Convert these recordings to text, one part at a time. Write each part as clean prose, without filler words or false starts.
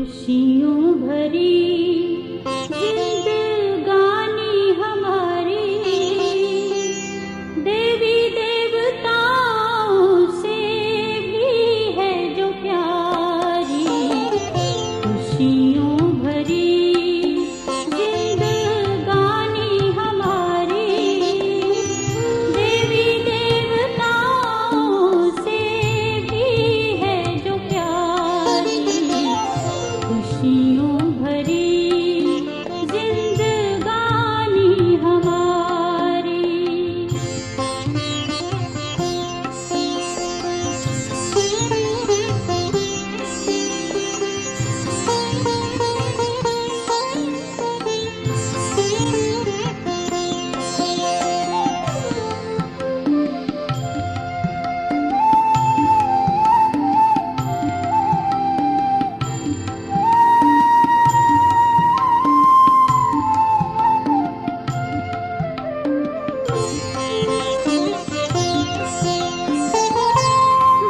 खुशियों भरी जिंदगानी हमारी देवी देवताओं से भी है जो प्यारी। खुशियों भरी जिंदगानी हमारी देवी देवताओं से भी है जो प्यारी। खुशियों भरी जिंदगानी हमारी।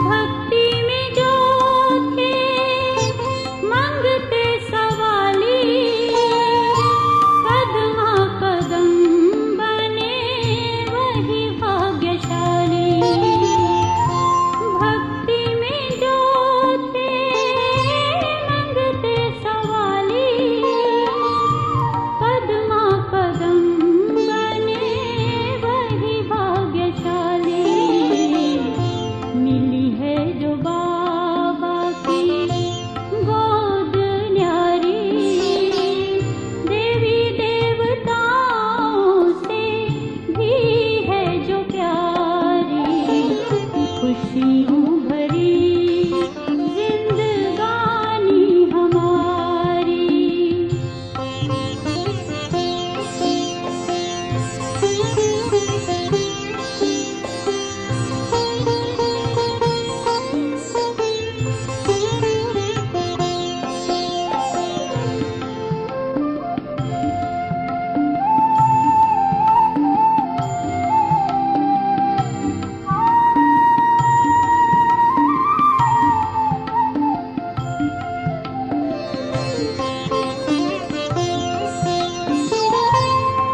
भक्ति में जो थे मांगते सवाली कदमा कदम बने वही भाग्यशाली। भक्ति में जो थे मांगते सवाली कदमा कदम बने वही भाग्यशाली। मिली है जो बाबा की गोद न्यारी देवी देवताओं से भी है जो प्यारी। खुशियों भरी जिंदगानी हमारी।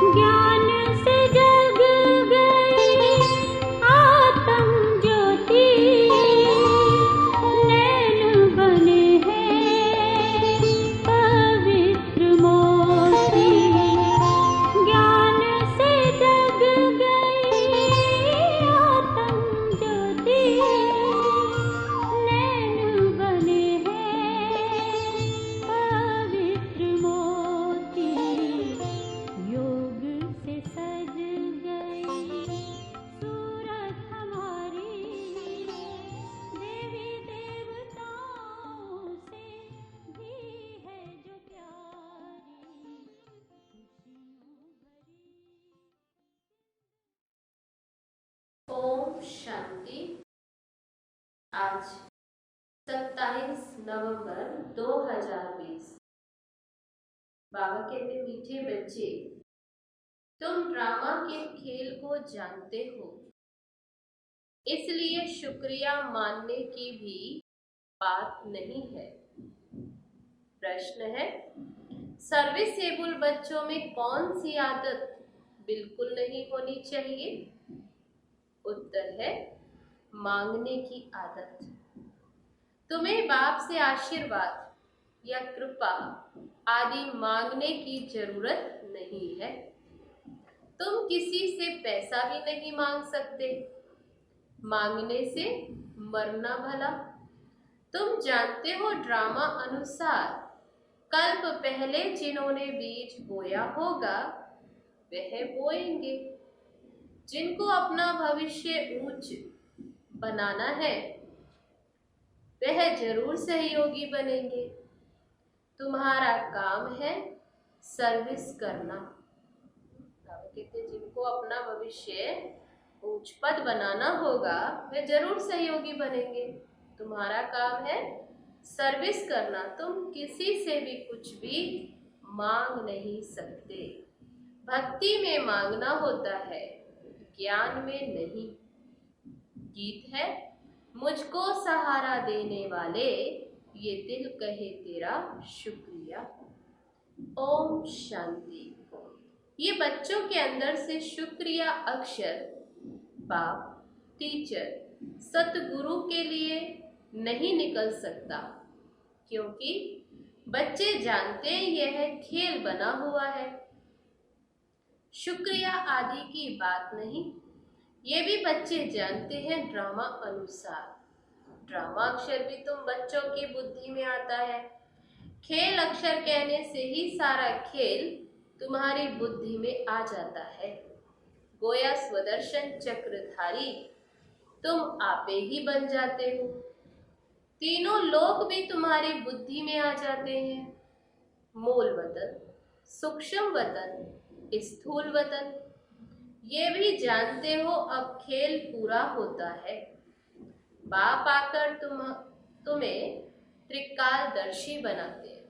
ज्ञान से जग गई आत्म ज्योति नैन बने हैं पवित्र मोती। ज्ञान से जग गई आत्म ज्योति नैन बने हैं पवित्र मोती। योग से सज गई सूरत हमारी देवी देवताओं से भी है जो प्यारी। ओम शांति। आज 27 नवंबर 2020। बाबा कहते मीठे बच्चे, तुम ड्रामा के खेल को जानते हो, इसलिए शुक्रिया मानने की भी बात नहीं है। प्रश्न है, सर्विसेबल बच्चों में कौन सी आदत बिल्कुल नहीं होनी चाहिए? उत्तर है मांगने की आदत। तुम्हें बाप से आशीर्वाद या कृपा आदि मांगने की जरूरत नहीं है। तुम किसी से पैसा भी नहीं मांग सकते। मांगने से मरना भला। तुम जानते हो ड्रामा अनुसार कल्प पहले जिन्होंने बीज बोया होगा वह बोएंगे। जिनको अपना भविष्य ऊंच बनाना है वह जरूर सहयोगी बनेंगे। तुम्हारा काम है सर्विस करना। कहते जिनको अपना भविष्य ऊंच पद बनाना होगा वे जरूर सहयोगी बनेंगे। तुम्हारा काम है सर्विस करना। तुम किसी से भी कुछ भी मांग नहीं सकते। भक्ति में मांगना होता है, ज्ञान में नहीं। गीत है, मुझको सहारा देने वाले ये दिल कहे तेरा शुक्रिया। ओम शांति। ये बच्चों के अंदर से शुक्रिया अक्षर बाप, टीचर, सतगुरु के लिए नहीं निकल सकता, क्योंकि बच्चे जानते हैं यह खेल बना हुआ है। शुक्रिया आदि की बात नहीं, ये भी बच्चे जानते हैं ड्रामा अनुसार। ड्रामा अक्षर भी तुम बच्चों की बुद्धि में आता है। खेल अक्षर कहने से ही सारा खेल तुम्हारी बुद्धि में आ जाता है। गोया स्वदर्शन चक्रधारी तुम आपे ही बन जाते हो। तीनों लोक भी तुम्हारी बुद्धि में आ जाते हैं। मूल वतन, सूक्ष्म वतन, स्थूल वतन, ये भी जानते हो अब खेल पूरा होता है। बाप आकर तुम्हें त्रिकालदर्शी बनाते हैं।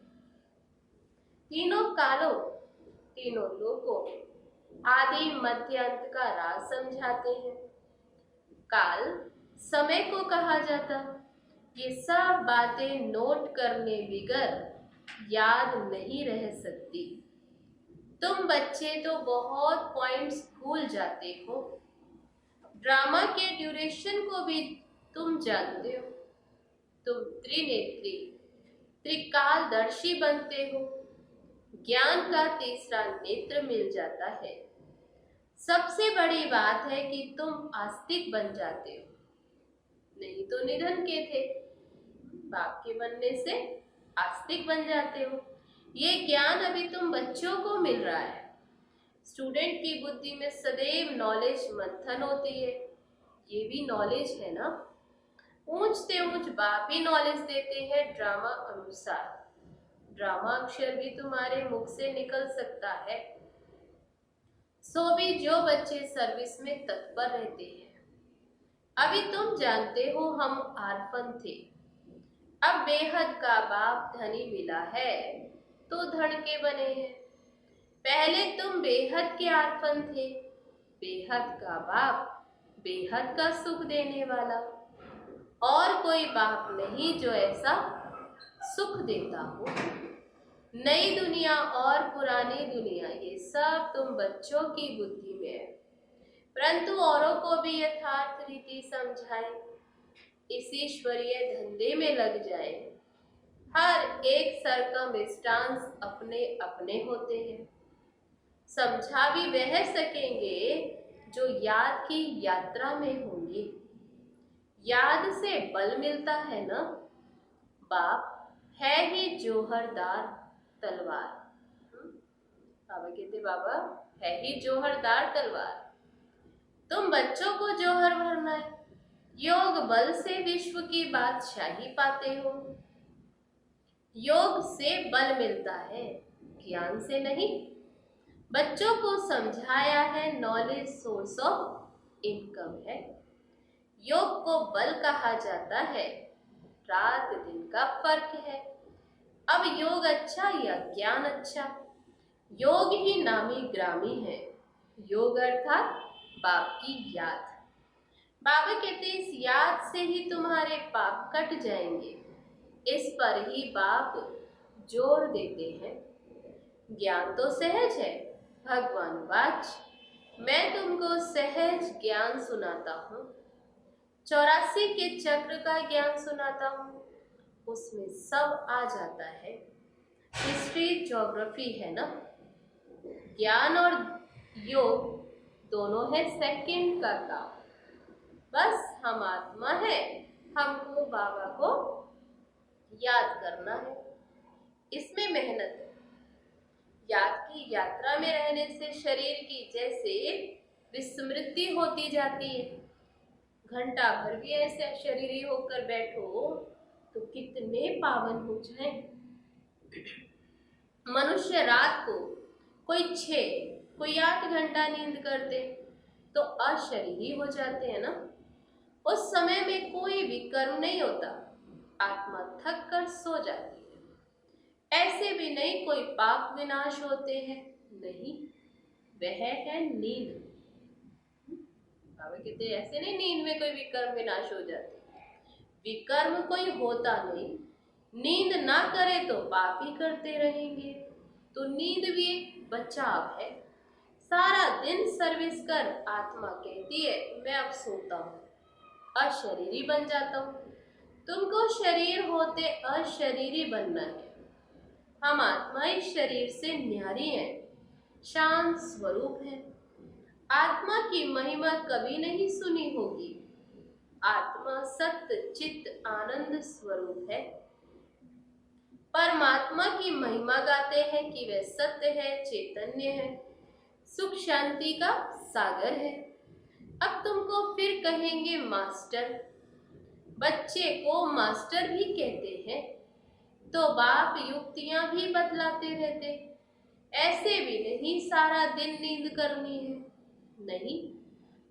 तीनों कालों, तीनों लोकों, आदि मध्य अंत का राज समझाते हैं। काल समय को कहा जाता। ये सब बातें नोट करने बिगर याद नहीं रह सकती। तुम बच्चे तो बहुत पॉइंट्स भूल जाते हो। ड्रामा के ड्यूरेशन को भी तुम जानते हो। तुम त्रिनेत्री, त्रिकालदर्शी बनते हो। ज्ञान का तीसरा नेत्र मिल जाता है। सबसे बड़ी बात है कि तुम आस्तिक बन जाते हो, नहीं तो निधन के थे। बाप के बनने से आस्तिक बन जाते हो। ये ज्ञान अभी तुम बच्चों को मिल रहा है। स्टूडेंट की बुद्धि में सदैव नॉलेज मंथन होती है। ये भी नॉलेज है ना। ऊंचते ऊंच बाप ही नॉलेज देते हैं ड्रामा अनुसार। ड्रामा अक्षर भी तुम्हारे मुख से निकल सकता है। सो भी जो बच्चे सर्विस में तत्पर रहते हैं। अभी तुम जानते हो हम आर्फन थे, अब बेहद का बाप धनी मिला है तो धड़ के बने हैं। पहले तुम बेहद के आर्फन थे। बेहद का बाप बेहद का सुख देने वाला। और कोई बाप नहीं जो ऐसा सुख देता हो। नई दुनिया और पुरानी दुनिया, ये सब तुम बच्चों की बुद्धि में है, परंतु औरों को भी यथार्थ रीति समझाए, इस ईश्वरीय धंधे में लग जाए। हर एक सर्कमस्टांस अपने अपने होते हैं। समझा भी वह सकेंगे जो याद की यात्रा में होंगे। याद से बल मिलता है ना। बाप है ही जोहरदार तलवार। बाबा कहते बाबा है ही जोहरदार तलवार। तुम बच्चों को जोहर भरना है। योग बल से विश्व की बादशाही पाते हो। योग से बल मिलता है, ज्ञान से नहीं। बच्चों को समझाया है नॉलेज सोर्स ऑफ इनकम है। योग को बल कहा जाता है। रात दिन का फर्क है। अब योग अच्छा या ज्ञान अच्छा, योग ही नामी ग्रामी है। योग अर्थात बाप की याद। बाबा कहते इस याद से ही तुम्हारे पाप कट जाएंगे। इस पर ही बाप जोर देते हैं। ज्ञान तो सहज है। भगवान वाच मैं तुमको सहज ज्ञान सुनाता हूँ। 84 के चक्र का ज्ञान सुनाता हूँ। उसमें सब आ जाता है। हिस्ट्री ज्योग्राफी है ना। ज्ञान और योग दोनों है सेकंड का काम। बस हम आत्मा है, हमको बाबा को याद करना है। इसमें मेहनत है। याद की यात्रा में रहने से शरीर की जैसे विस्मृति होती जाती है। घंटा भर भी ऐसे शरीरी होकर बैठो तो कितने पावन हो जाए। मनुष्य रात को कोई 6, कोई 8 घंटा नींद करते तो अशरीरी हो जाते हैं ना। उस समय में कोई भी कर्म नहीं होता, आत्मा थक कर सो जाती है। ऐसे भी नहीं कोई पाप विनाश होते हैं, नहीं, वह है नींद। बाबा कहते ऐसे नहीं नींद में कोई विकर्म विनाश हो जाते। विकर्म कोई होता नहीं, नींद ना करे तो पाप ही करते रहेंगे। तो नींद भी एक बचाव है। सारा दिन सर्विस कर आत्मा कहती है मैं अब सोता हूँ, अशरीरी बन जाता हूँ। तुमको शरीर होते अशरीरी बनना है। हम आत्मा इस शरीर से न्यारी है, शांत स्वरूप है। आत्मा की महिमा कभी नहीं सुनी होगी। आत्मा सत्य चित्त आनंद स्वरूप है। परमात्मा की महिमा गाते हैं कि वह सत्य है, चैतन्य है, सुख शांति का सागर है। अब तुमको फिर कहेंगे मास्टर। बच्चे को मास्टर भी कहते हैं तो बाप युक्तियां भी बतलाते रहते। ऐसे भी नहीं सारा दिन नींद करनी है, नहीं,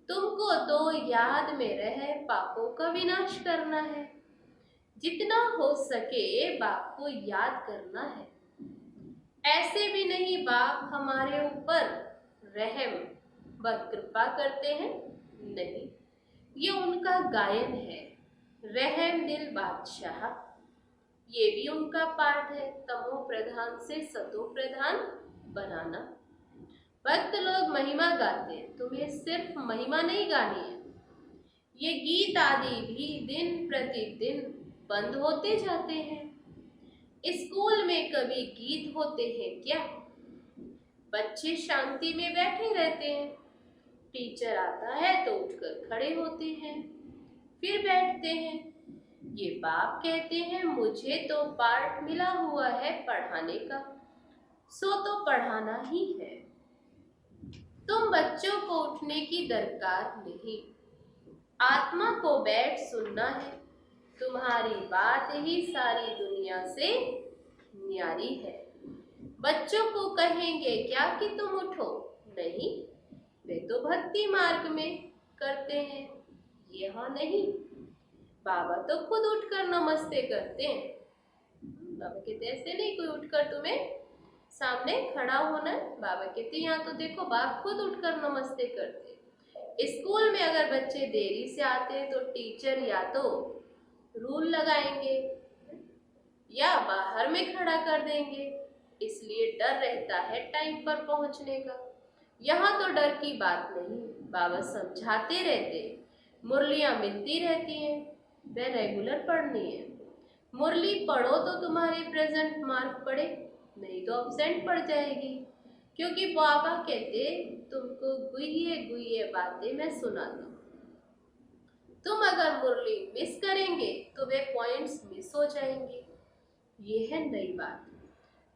तुमको तो याद में रहे पापों का विनाश करना है। जितना हो सके बाप को याद करना है। ऐसे भी नहीं बाप हमारे ऊपर रहम व कृपा करते हैं, नहीं, ये उनका गायन है। रहम दिल बादशाह, ये भी उनका पाठ है। तमो प्रधान से सतो प्रधान बनाना। भक्त लोग महिमा गाते हैं, तुम्हें सिर्फ महिमा नहीं गानी है। ये गीत आदि भी दिन प्रतिदिन बंद होते जाते हैं। स्कूल में कभी गीत होते हैं क्या? बच्चे शांति में बैठे रहते हैं। टीचर आता है तो उठकर खड़े होते हैं, फिर बैठते हैं। ये बाप कहते हैं मुझे तो पाठ मिला हुआ है पढ़ाने का, सो तो पढ़ाना ही है। तुम बच्चों को उठने की दरकार नहीं, आत्मा को बैठ सुनना है। तुम्हारी बात ही सारी दुनिया से न्यारी है। बच्चों को कहेंगे क्या कि तुम उठो, नहीं, वे तो भक्ति मार्ग में करते हैं, यहाँ नहीं। बाबा तो खुद उठकर नमस्ते करते हैं। बाबा कहते ऐसे नहीं कोई उठकर तुम्हें सामने खड़ा होना है। बाबा कहते यहाँ तो देखो बाप खुद उठकर नमस्ते करते। स्कूल में अगर बच्चे देरी से आते हैं तो टीचर या तो रूल लगाएंगे या बाहर में खड़ा कर देंगे, इसलिए डर रहता है टाइम पर पहुंचने का। यहाँ तो डर की बात नहीं, बाबा समझाते रहते। मुरलियाँ मिलती रहती हैं, वह रेगुलर पढ़नी है। मुरली पढ़ो तो तुम्हारे प्रेजेंट मार्क पड़े, नहीं तो अब्सेंट पड़ जाएगी। क्योंकि बाबा कहते तुमको गुइये गुइये बातें मैं सुनाता हूँ। तुम अगर मुरली मिस करेंगे तो वे पॉइंट्स मिस हो जाएंगे। ये है नई बात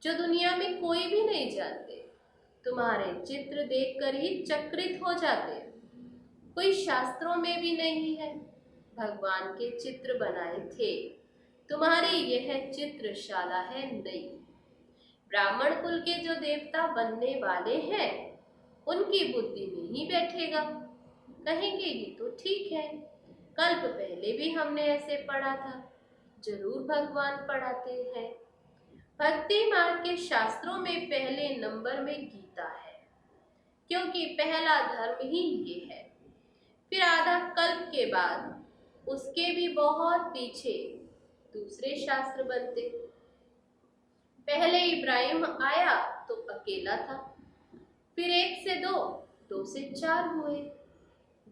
जो दुनिया में कोई भी नहीं जानते। तुम्हारे चित्र देखकर ही चक्रित हो जाते। कोई शास्त्रों में भी नहीं है, भगवान के चित्र बनाए थे। तुम्हारी यह चित्रशाला है नई। ब्राह्मण कुल के जो देवता बनने वाले हैं उनकी बुद्धि में ही बैठेगा। कहेंगे ये तो ठीक है, कल्प पहले भी हमने ऐसे पढ़ा था। जरूर भगवान पढ़ाते हैं। भक्ति मार्ग के शास्त्रों में पहले नंबर में गीता है, क्योंकि पहला धर्म ही ये है। फिर आधा कल्प के बाद उसके भी बहुत पीछे दूसरे शास्त्र बनते। पहले इब्राहिम आया तो अकेला था, फिर 1 से 2, 2 से 4 हुए।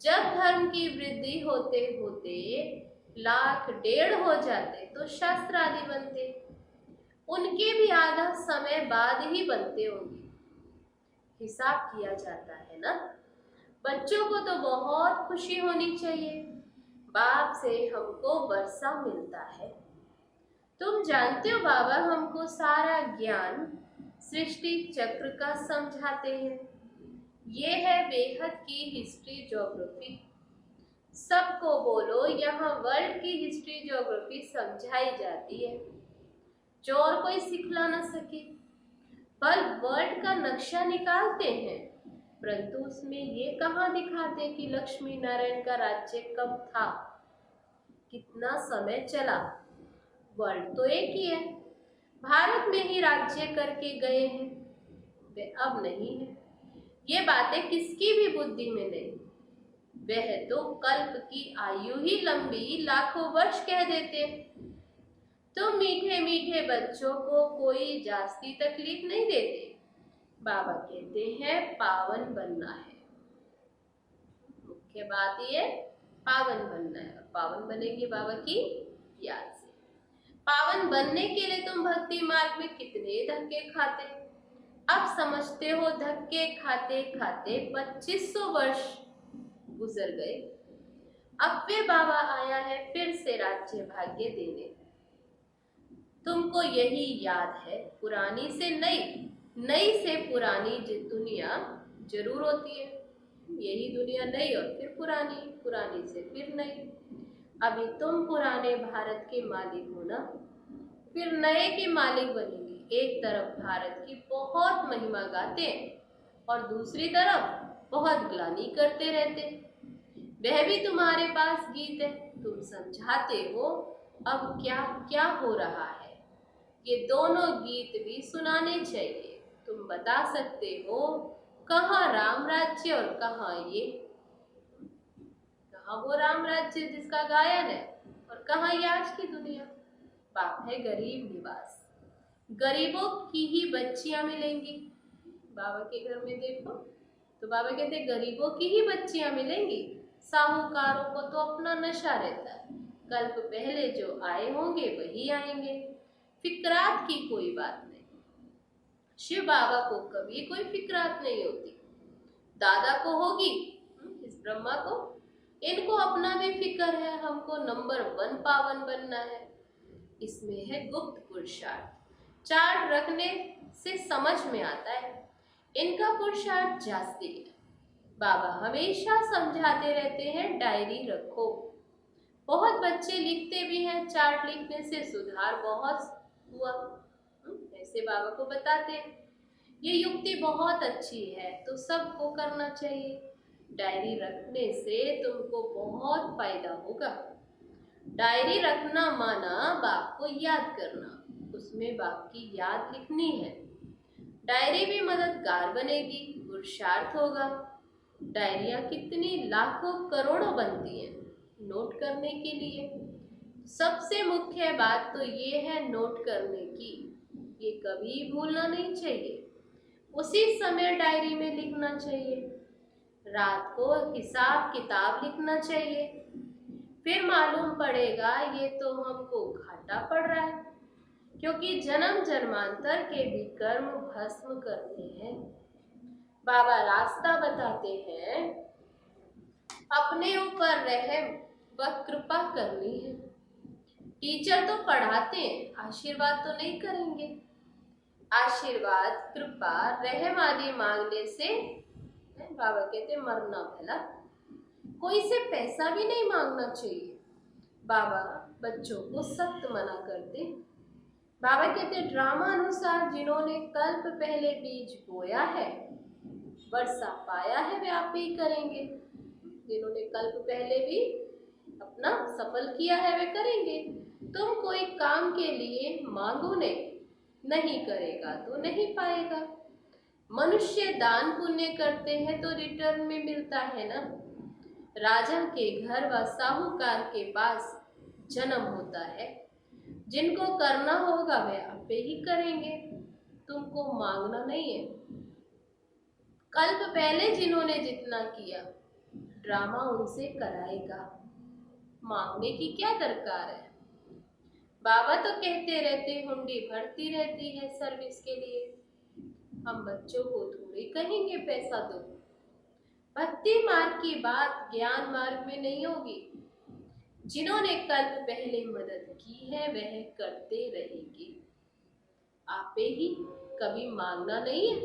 जब धर्म की वृद्धि होते होते 1,00,000 1,500,000 हो जाते तो शास्त्र आदि बनते। उनके भी आधा समय बाद ही बनते होंगे। हिसाब किया जाता है ना। बच्चों को तो बहुत खुशी होनी चाहिए, बाप से हमको वर्षा मिलता है। तुम जानते हो बाबा हमको सारा ज्ञान सृष्टि चक्र का समझाते हैं। ये है बेहद की हिस्ट्री ज्योग्राफी। सबको बोलो यहाँ वर्ल्ड की हिस्ट्री ज्योग्राफी समझाई जाती है, जो और कोई सिखला ना सके। पर वर्ल्ड का नक्शा निकालते हैं, परंतु उसमें ये कहाँ दिखाते कि लक्ष्मी नारायण का राज्य कब था, कितना समय चला। वर्ल्ड तो एक ही है, भारत में ही राज्य करके गए हैं, वे अब नहीं है। ये बातें किसकी भी बुद्धि में नहीं। वह तो कल्प की आयु ही लंबी लाखों वर्ष कह देते। तुम मीठे मीठे बच्चों को कोई जास्ती तकलीफ नहीं देते। बाबा कहते हैं पावन बनना है। मुख्य बात ये पावन बनना है, और पावन बनेंगे बाबा की याद से। पावन बनने के लिए तुम भक्ति मार्ग में कितने धक्के खाते, अब समझते हो। धक्के खाते खाते 2500 वर्ष गुजर गए। अब वे बाबा आया है फिर से राज्य भाग्य देने। तुमको यही याद है, पुरानी से नई, नई से पुरानी दुनिया जरूर होती है। यही दुनिया नई और फिर पुरानी, पुरानी से फिर नई। अभी तुम पुराने भारत के मालिक हो ना, फिर नए के मालिक बनेंगे। एक तरफ भारत की बहुत महिमा गाते और दूसरी तरफ बहुत ग्लानि करते रहते। वह भी तुम्हारे पास गीत है, तुम समझाते हो अब क्या क्या हो रहा है। ये दोनों गीत भी सुनाने चाहिए। तुम बता सकते हो कहाँ राम राज्य और कहाँ ये, कहाँ वो राम राज्य जिसका गायन है और कहाँ ये आज की दुनिया। बाप है गरीब निवास, गरीबों की ही बच्चियां मिलेंगी। बाबा के घर में देखो तो बाबा कहते हैं गरीबों की ही बच्चियां मिलेंगी, साहूकारों को तो अपना नशा रहता है। कल्प पहले जो आए होंगे वही आएंगे, फिक्रात की कोई बात नहीं। शिव बाबा को कभी कोई फिक्रात नहीं होती, दादा को होगी, इस ब्रह्मा को, इनको अपना भी फिक्र है। हमको नंबर 1 पावन बनना है। इसमें है गुप्त पुरुषार्थ। चार्ट रखने से समझ में आता है, इनका पुरुषार्थ जास्ती है। बाबा हमेशा समझाते रहते हैं डायरी रखो। बहुत बच्चे लिखते भी हैं, चार्ट लिखने से सुधार बहुत हुआ, ऐसे बाबा को बताते हैं। ये युक्ति बहुत अच्छी है तो सबको करना चाहिए। डायरी रखने से तुमको बहुत फायदा होगा। डायरी रखना माना बाप को याद करना, उसमें बाप की याद लिखनी है। डायरी भी मददगार बनेगी, पुरुषार्थ होगा। डायरियां कितनी लाखों करोड़ों बनती हैं नोट करने के लिए। सबसे मुख्य बात तो ये है नोट करने की, ये कभी भूलना नहीं चाहिए। उसी समय डायरी में लिखना चाहिए। रात को हिसाब किताब लिखना चाहिए। फिर मालूम पड़ेगा ये तो हमको घाटा पड़ रहा है, क्योंकि जन्म जन्मांतर के भी कर्म भस्म करते हैं। बाबा रास्ता बताते हैं, अपने ऊपर रहम व कृपा करनी है। टीचर तो पढ़ाते हैं, आशीर्वाद तो नहीं करेंगे। आशीर्वाद, कृपा, रहम आदि मांगने से बाबा कहते मरना भला। कोई से पैसा भी नहीं मांगना चाहिए। बाबा बच्चों को सख्त मना करते। बाबा कहते ड्रामा अनुसार जिन्होंने कल्प पहले बीज बोया है वर्षा पाया है वे आप ही करेंगे। जिन्होंने कल्प पहले भी अपना सफल किया है वे करेंगे। तुम कोई काम के लिए मांगो नहीं करेगा तो नहीं पाएगा। मनुष्य दान पुण्य करते हैं तो रिटर्न में मिलता है ना। राजा के घर व साहूकार के पास जन्म होता है। जिनको करना होगा वे आपे ही करेंगे, तुमको मांगना नहीं है। कल्प पहले जिन्होंने जितना किया ड्रामा उनसे कराएगा, मांगने की क्या दरकार है। बाबा तो कहते रहते हुंडी भरती रहती है सर्विस के लिए। हम बच्चों को थोड़ी कहेंगे पैसा दो। भक्ति मार्ग की बात ज्ञान मार्ग में नहीं होगी। जिन्होंने कल्प पहले मदद की है वह करते रहेंगे, आपे ही, कभी मांगना नहीं है।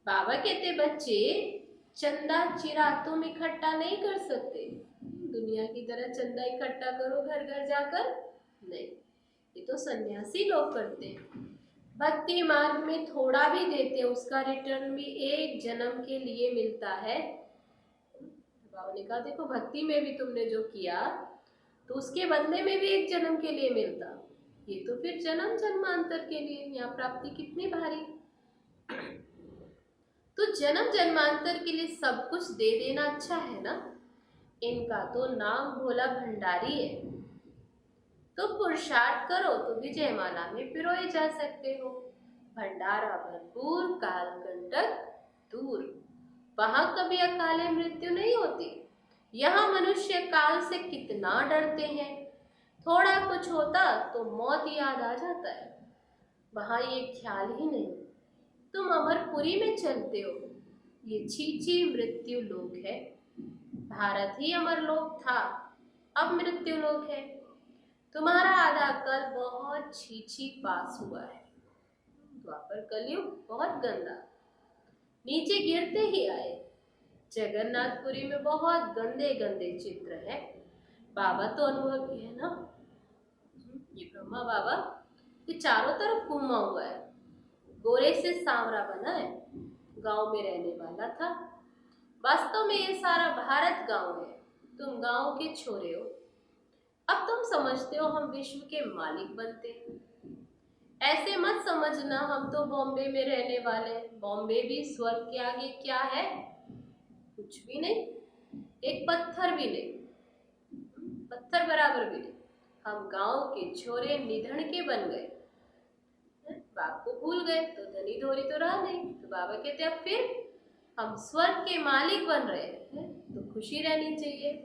बाबा कहते बच्चे चंदा चिरा तुम इकट्ठा नहीं कर सकते, दुनिया की तरह चंदा इकट्ठा करो घर घर जाकर, नहीं, ये तो सन्यासी लोग करते हैं। भक्ति मार्ग में थोड़ा भी देते उसका रिटर्न भी एक जन्म के लिए मिलता है। बाबा ने कहा देखो भक्ति में भी तुमने जो किया तो उसके बदले में भी एक जन्म के लिए मिलता, ये तो फिर जन्म जन्मांतर के लिए यहाँ प्राप्ति कितनी भारी। तो जन्म जन्मांतर के लिए सब कुछ दे देना अच्छा है ना। इनका तो नाम भोला भंडारी है। तुम पुरुषार्थ करो तो विजय माला में पिरोए जा सकते हो। भंडारा भरपूर, कालकंटक दूर। वहां कभी अकाले मृत्यु नहीं होती। यहाँ मनुष्य काल से कितना डरते हैं। थोड़ा कुछ होता तो मौत याद आ जाता है। वहां ये ख्याल ही नहीं। तुम अमरपुरी में चलते हो, ये छीछी मृत्यु लोक है। भारत ही अमरलोक था, अब मृत्यु लोक है। तुम्हारा आधा कल बहुत छीछी पास हुआ है। द्वापर कलयुग बहुत गंदा, नीचे गिरते ही आए। जगन्नाथपुरी में बहुत गंदे गंदे चित्र हैं। बाबा तो अनुभवी है ना। ये ब्रह्मा बाबा ये चारों तरफ घूमा हुआ है, गोरे से सांवरा बना है, गांव में रहने वाला था। वास्तव में ये सारा भारत गांव है, तुम गांव के छोरे हो। अब तुम समझते हो हम विश्व के मालिक बनते हैं। ऐसे मत समझना हम तो बॉम्बे में रहने वाले हैं। बॉम्बे भी स्वर्ग के आगे क्या है? कुछ भी नहीं, एक पत्थर भी नहीं, पत्थर बराबर भी नहीं। हम गांव के छोरे निधन के बन गए। बाप को भूल गए तो धनी धोरी तो रहा नहीं। तो बाबा कहते अब फिर हम स्वर्ग के मालिक बन रहे हैं तो खुशी रहनी चाहिए।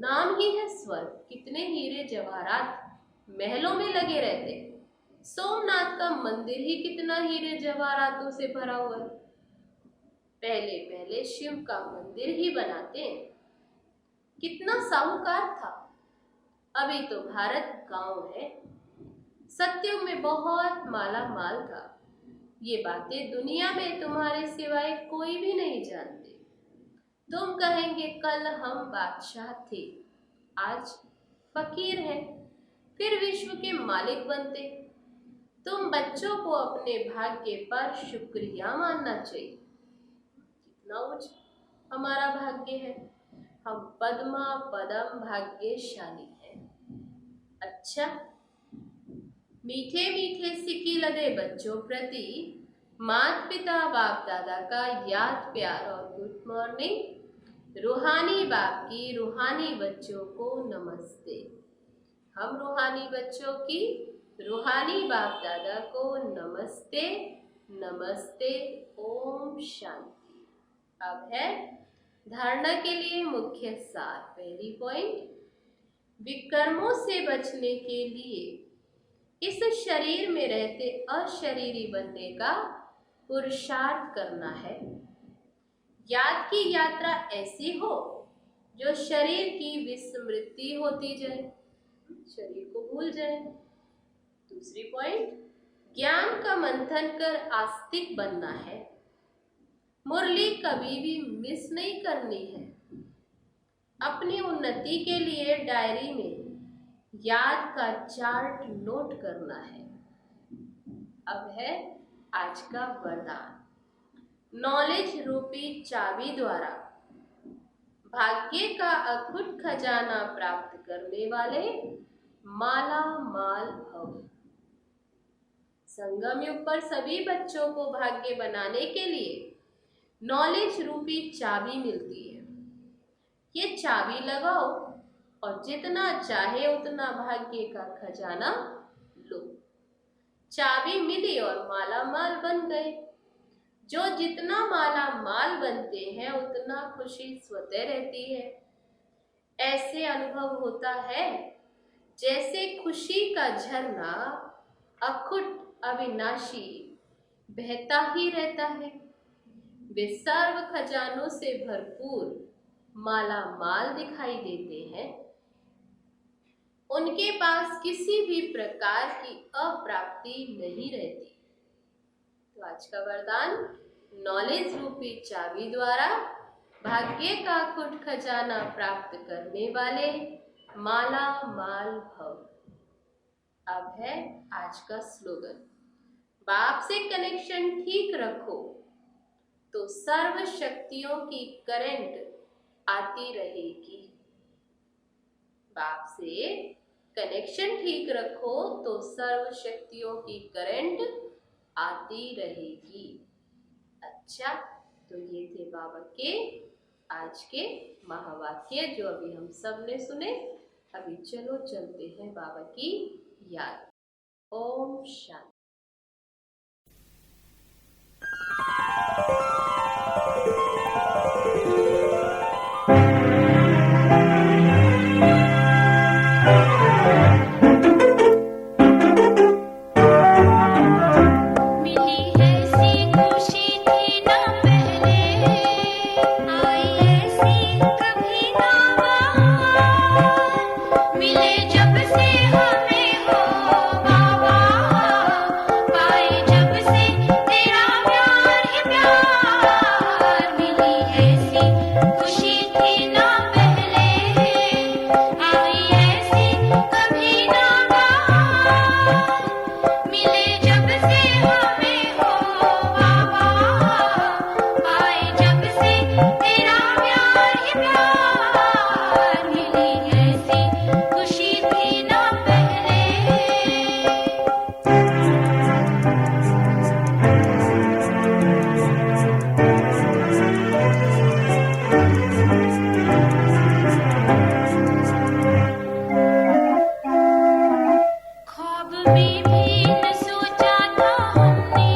नाम ही है स्वर्ग। कितने हीरे जवाहरात महलों में लगे रहते। सोमनाथ का मंदिर ही कितना हीरे जवाहरातों से भरा हुआ है। पहले पहले शिव का मंदिर ही बनाते हैं। कितना साहूकार था। अभी तो भारत गांव है। सत्युग में बहुत माला माल था। ये बातें दुनिया में तुम्हारे सिवाय कोई भी नहीं जानते। तुम कहेंगे कल हम बादशाह थे, आज फकीर हैं, फिर विश्व के मालिक बनते। तुम बच्चों को अपने भाग्य पर शुक्रिया मानना चाहिए। कितना उच्च हमारा भाग्य है। हम पद्मा पदम भाग्यशाली हैं। अच्छा, मीठे मीठे सिक्की लदे बच्चों प्रति माता पिता बाप दादा का याद प्यार और गुड मॉर्निंग। रूहानी बाप की रूहानी बच्चों को नमस्ते। हम रूहानी बच्चों की रूहानी बाप दादा को नमस्ते नमस्ते। ओम शांति। अब है धारणा के लिए मुख्य सार। पहली पॉइंट, विकर्मों से बचने के लिए इस शरीर में रहते अशरीरी बनने का पुरुषार्थ करना है। याद की यात्रा ऐसी हो जो शरीर की विस्मृति होती जाए, शरीर को भूल जाए। दूसरी पॉइंट, ज्ञान का मंथन कर आस्तिक बनना है। मुरली कभी भी मिस नहीं करनी है। अपनी उन्नति के लिए डायरी में याद का चार्ट नोट करना है। अब है आज का वरदान। नॉलेज रूपी चाबी द्वारा भाग्य का अखुट खजाना प्राप्त करने वाले माला माल भव। संगम युग पर सभी बच्चों को भाग्य बनाने के लिए नॉलेज रूपी चाबी मिलती है। ये चाबी लगाओ और जितना चाहे उतना भाग्य का खजाना लो। चाबी मिली और माला माल बन गए। जो जितना माला माल बनते हैं उतना खुशी स्वतः रहती है। ऐसे अनुभव होता है जैसे खुशी का झरना अखुट अविनाशी बहता ही रहता है। वे सर्व खजानों से भरपूर माला माल दिखाई देते हैं। उनके पास किसी भी प्रकार की अप्राप्ति नहीं रहती। तो आज का वरदान, नॉलेज रूपी चाबी द्वारा भाग्य का अखुट खजाना प्राप्त करने वाले माला माल भव। अब है आज का स्लोगन। बाप से कनेक्शन ठीक रखो तो सर्व शक्तियों की करंट आती रहेगी। बाप से कनेक्शन ठीक रखो तो सर्व शक्तियों की करंट आती रहेगी। अच्छा, तो ये थे बाबा के आज के महावाक्य जो अभी हम सब ने सुने। अभी चलो चलते हैं बाबा की याद। ओम शांति। मिली ऐसी खुशी थी ना पहले, आई ऐसी कभी ना बाहर। मिले जब से हमें हो बाबा, पाए जब से तेरा प्यार ही प्यार। मिली ऐसी खुशी थी ना पहले, आई ऐसी कभी ना बाहर। मिले जब से हमें हो बाबा, पाए जब से तेरा प्यार ही प्यार। मिली ऐसी खुशी थी ना पहले। ख्वाब में भी न सोचा था हमने,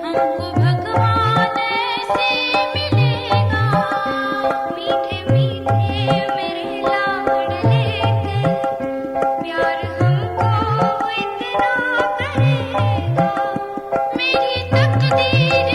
हमको भगवान ऐसे मिलेगा। मीठे मीठे मेरे लाडले थे, प्यार हमको इतना करेगा। मेरी तकदीर